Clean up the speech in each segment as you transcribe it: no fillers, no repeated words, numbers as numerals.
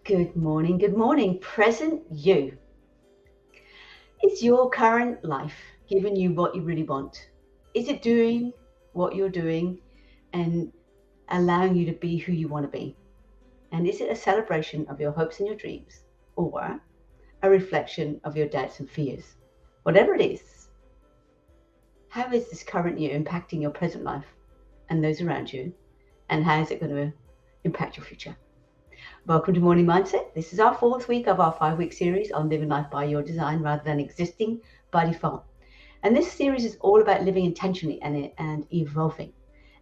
Good morning, present you. Is your current life giving you what you really want? Is it doing what you're doing and allowing you to be who you want to be? And is it a celebration of your hopes and your dreams or a reflection of your doubts and fears? Whatever it is, how is this current you impacting your present life and those around you? And how is it going to impact your future? Welcome to Morning Mindset. This is our fourth week of our 5-week series on living life by your design rather than existing by default. And this series is all about living intentionally and evolving.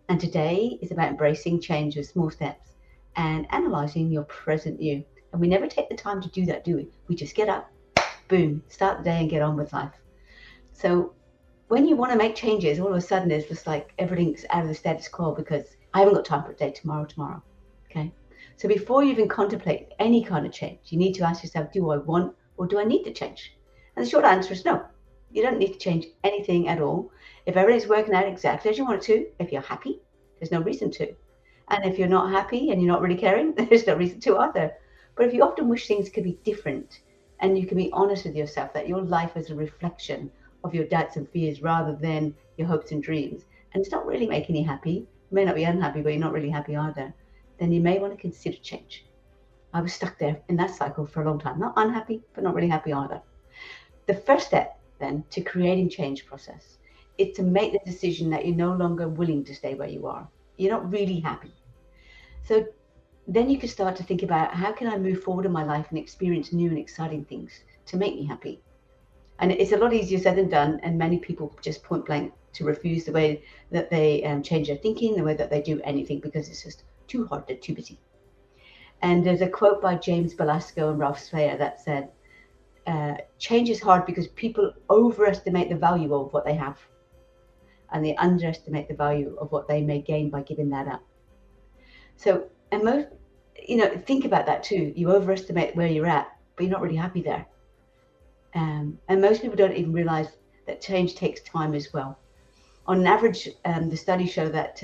And today is about embracing change with small steps and analyzing your present you. And we never take the time to do that, do we? We just get up, boom, start the day and get on with life. So when you want to make changes, all of a sudden it's just like everything's out of the status quo because I haven't got time for a day tomorrow. Okay. So before you even contemplate any kind of change, you need to ask yourself, do I want or do I need to change? And the short answer is no. You don't need to change anything at all. If everything's working out exactly as you want it to, if you're happy, there's no reason to. And if you're not happy and you're not really caring, there's no reason to either. But if you often wish things could be different and you can be honest with yourself that your life is a reflection of your doubts and fears rather than your hopes and dreams, and it's not really making you happy, you may not be unhappy, but you're not really happy either, then you may want to consider change. I was stuck there in that cycle for a long time, not unhappy, but not really happy either. The first step then to creating change process is to make the decision that you're no longer willing to stay where you are. You're not really happy. So then you can start to think about how can I move forward in my life and experience new and exciting things to make me happy. And it's a lot easier said than done. And many people just point blank to refuse the way that they change their thinking, the way that they do anything because it's just too hard, they're too busy. And there's a quote by James Belasco and Ralph Slayer that said, change is hard because people overestimate the value of what they have and they underestimate the value of what they may gain by giving that up. So, and most, think about that too. You overestimate where you're at, but you're not really happy there. And most people don't even realize that change takes time as well. On average, the studies show that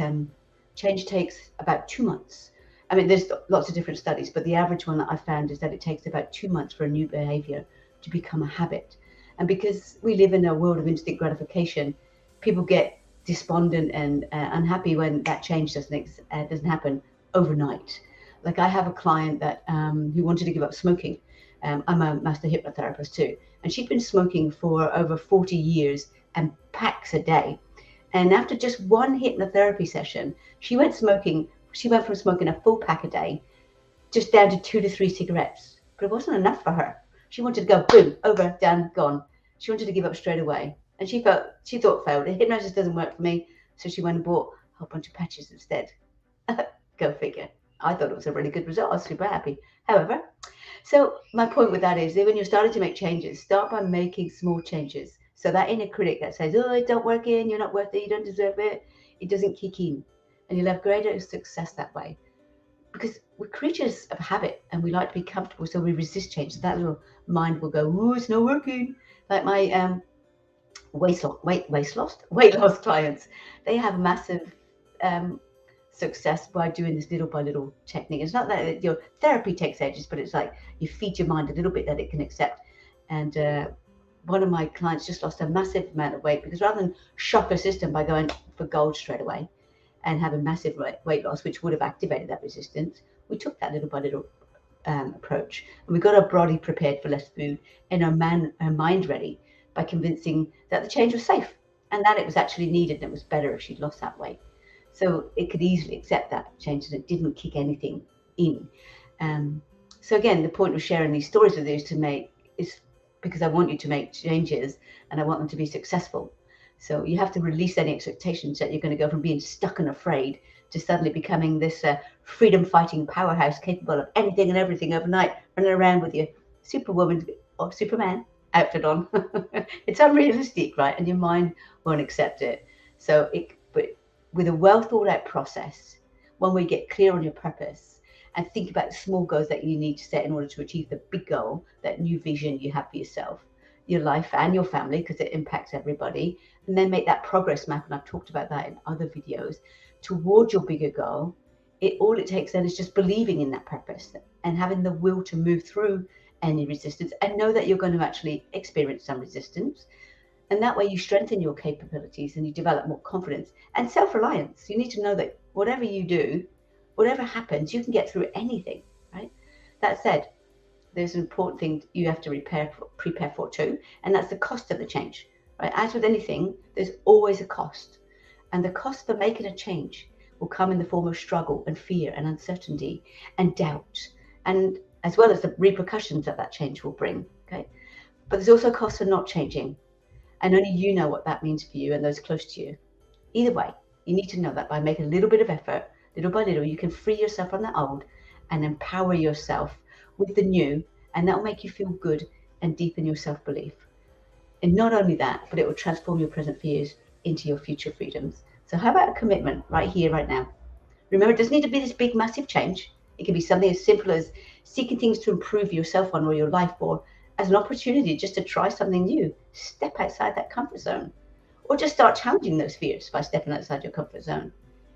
change takes about 2 months. I mean, there's lots of different studies, but the average one that I found is that it takes about 2 months for a new behavior to become a habit. And because we live in a world of instant gratification, people get despondent and unhappy when that change doesn't happen overnight. Like I have a client that who wanted to give up smoking. I'm a master hypnotherapist too, and she'd been smoking for over 40 years and packs a day. And after just one hypnotherapy session, she went from smoking a full pack a day just down to 2 to 3 cigarettes. But it wasn't enough for her. She wanted to go, boom, over, done, gone. She wanted to give up straight away. And she thought failed. Hypnosis doesn't work for me. So she went and bought a whole bunch of patches instead. Go figure. I thought it was a really good result. I was super happy. However, so my point with that is that when you're starting to make changes, start by making small changes. So that inner critic that says, oh, it don't work in, you're not worth it, you don't deserve it, it doesn't kick in. And you'll have greater success that way. Because we're creatures of habit and we like to be comfortable, so we resist change. So that little mind will go, oh, it's not working. Like my weight loss clients, they have massive success by doing this little by little technique. It's not that your therapy takes ages, but it's like you feed your mind a little bit that it can accept. And one of my clients just lost a massive amount of weight because rather than shock her system by going for gold straight away and having massive weight loss, which would have activated that resistance, we took that little by little approach, and we got our body prepared for less food and our mind ready by convincing that the change was safe and that it was actually needed and it was better if she'd lost that weight. So it could easily accept that change and it didn't kick anything in. So again, the point of sharing these stories with you is because I want you to make changes and I want them to be successful. So you have to release any expectations that you're going to go from being stuck and afraid to suddenly becoming this freedom-fighting powerhouse capable of anything and everything overnight, running around with your Superwoman or Superman outfit on. It's unrealistic, right? And your mind won't accept it. But with a well thought out process, when we get clear on your purpose and think about the small goals that you need to set in order to achieve the big goal, that new vision you have for yourself, your life and your family, because it impacts everybody, and then make that progress map, and I've talked about that in other videos, towards your bigger goal, All it takes then is just believing in that purpose and having the will to move through any resistance and know that you're going to actually experience some resistance. And that way you strengthen your capabilities and you develop more confidence and self-reliance. You need to know that whatever you do, whatever happens, you can get through anything, right? That said, there's an important thing you have to prepare for too, and that's the cost of the change, right? As with anything, there's always a cost. And the cost for making a change will come in the form of struggle and fear and uncertainty and doubt, and as well as the repercussions that change will bring, okay? But there's also a cost for not changing, and only you know what that means for you and those close to you. Either way, you need to know that by making a little bit of effort, little by little, you can free yourself from the old and empower yourself with the new, and that will make you feel good and deepen your self-belief. And not only that, but it will transform your present fears into your future freedoms. So how about a commitment right here, right now? Remember, it doesn't need to be this big, massive change. It can be something as simple as seeking things to improve yourself on or your life, or as an opportunity just to try something new. Step outside that comfort zone, or just start challenging those fears by stepping outside your comfort zone.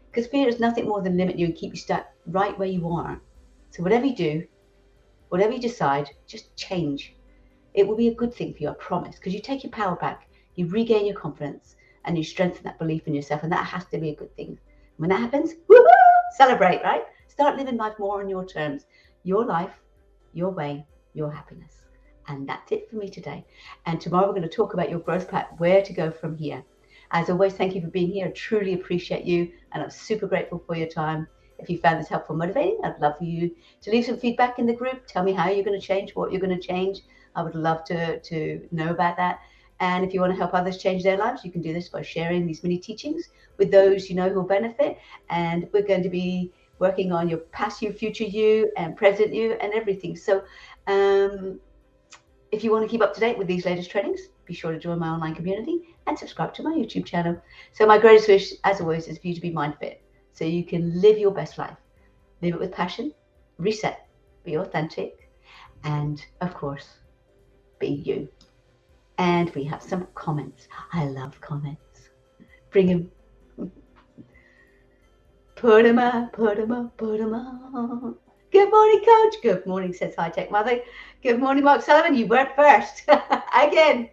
Because fear is nothing more than limit you and keep you stuck right where you are. So whatever you do, whatever you decide, just change. It will be a good thing for you, I promise, because you take your power back, you regain your confidence, and you strengthen that belief in yourself, and that has to be a good thing. When that happens, woohoo! Celebrate, right? Start living life more on your terms. Your life, your way, your happiness. And that's it for me today. And tomorrow we're going to talk about your growth path, where to go from here. As always, thank you for being here. I truly appreciate you, and I'm super grateful for your time. If you found this helpful, motivating, I'd love for you to leave some feedback in the group. Tell me how you're going to change, what you're going to change. I would love to know about that. And if you want to help others change their lives, you can do this by sharing these mini teachings with those you know who will benefit. And we're going to be working on your past you, future you, and present you, and everything. So if you want to keep up to date with these latest trainings, be sure to join my online community and subscribe to my YouTube channel. So my greatest wish, as always, is for you to be MindFit, so you can live your best life. Live it with passion, reset, be authentic, and of course, be you. And we have some comments. I love comments. Bring them. Put them up, put them up, put them up. Good morning, Coach. Good morning, says High Tech Mother. Good morning, Mark Sullivan. You weren't first. Again.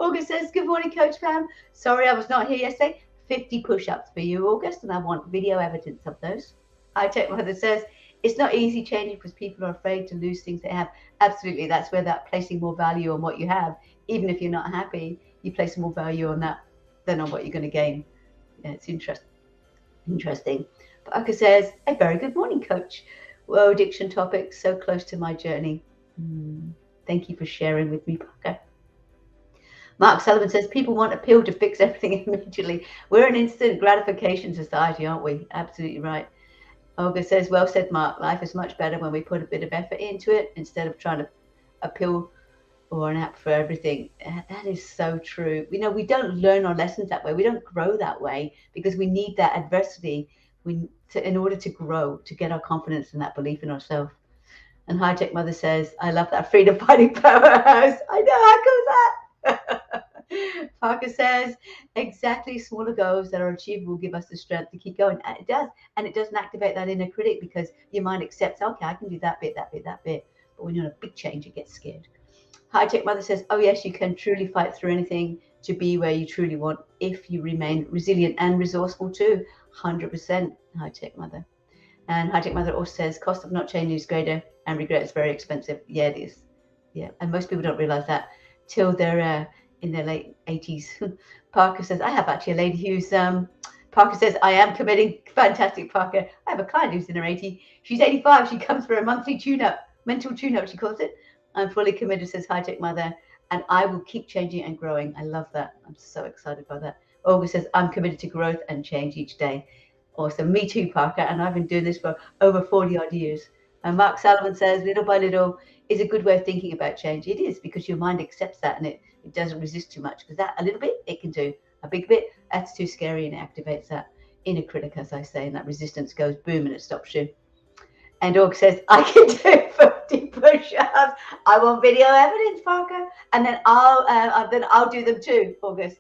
August says, good morning, Coach Pam. Sorry I was not here yesterday. 50 push-ups for you, August, and I want video evidence of those. High Tech Mother says, it's not easy changing because people are afraid to lose things they have. Absolutely. That's where that placing more value on what you have, even if you're not happy, you place more value on that than on what you're going to gain. Yeah, it's interesting. Parker says, a very good morning, Coach. Whoa, addiction topics, so close to my journey. Thank you for sharing with me, Parker. Mark Sullivan says, people want a pill to fix everything immediately. We're an instant gratification society, aren't we? Absolutely right. Olga says, well said, Mark. Life is much better when we put a bit of effort into it instead of trying to a pill or an app for everything. That is so true. You know, we don't learn our lessons that way. We don't grow that way because we need that adversity in order to grow, to get our confidence and that belief in ourselves. And High Tech Mother says, I love that freedom fighting powerhouse. I know, how comes that? Parker says, exactly, smaller goals that are achievable give us the strength to keep going. And it does. And it doesn't activate that inner critic because your mind accepts, okay, I can do that bit, that bit, that bit. But when you're in a big change, it gets scared. High Tech Mother says, oh, yes, you can truly fight through anything to be where you truly want if you remain resilient and resourceful too. 100%, High Tech Mother. And High Tech Mother also says, cost of not changing is greater and regret is very expensive. Yeah, it is. Yeah, and most people don't realize that till they're in their late 80s. Parker says, I have actually a lady who's, Parker says, I am committing. Fantastic, Parker. I have a client who's in her 80s. She's 85. She comes for a monthly tune-up, mental tune-up, she calls it. I'm fully committed, says High Tech Mother, and I will keep changing and growing. I love that. I'm so excited by that. Olga says, I'm committed to growth and change each day. Awesome. Me too, Parker. And I've been doing this for over 40 odd years. And Mark Sullivan says, little by little is a good way of thinking about change. It is, because your mind accepts that and it doesn't resist too much. Because that a little bit, it can do. A big bit, that's too scary, and it activates that inner critic, as I say, and that resistance goes boom and it stops you. And Aug says, I can do 50 push-ups. I want video evidence, Parker. And then I'll do them too, August.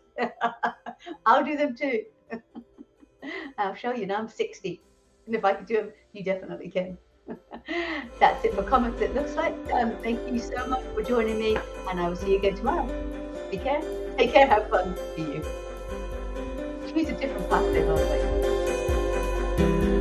I'll do them too. I'll show you now. I'm 60. And if I can do them, you definitely can. That's it for comments, it looks like. Thank you so much for joining me, and I will see you again tomorrow. Take care. Take care. Have fun. See you. Choose a different pathway, by the way.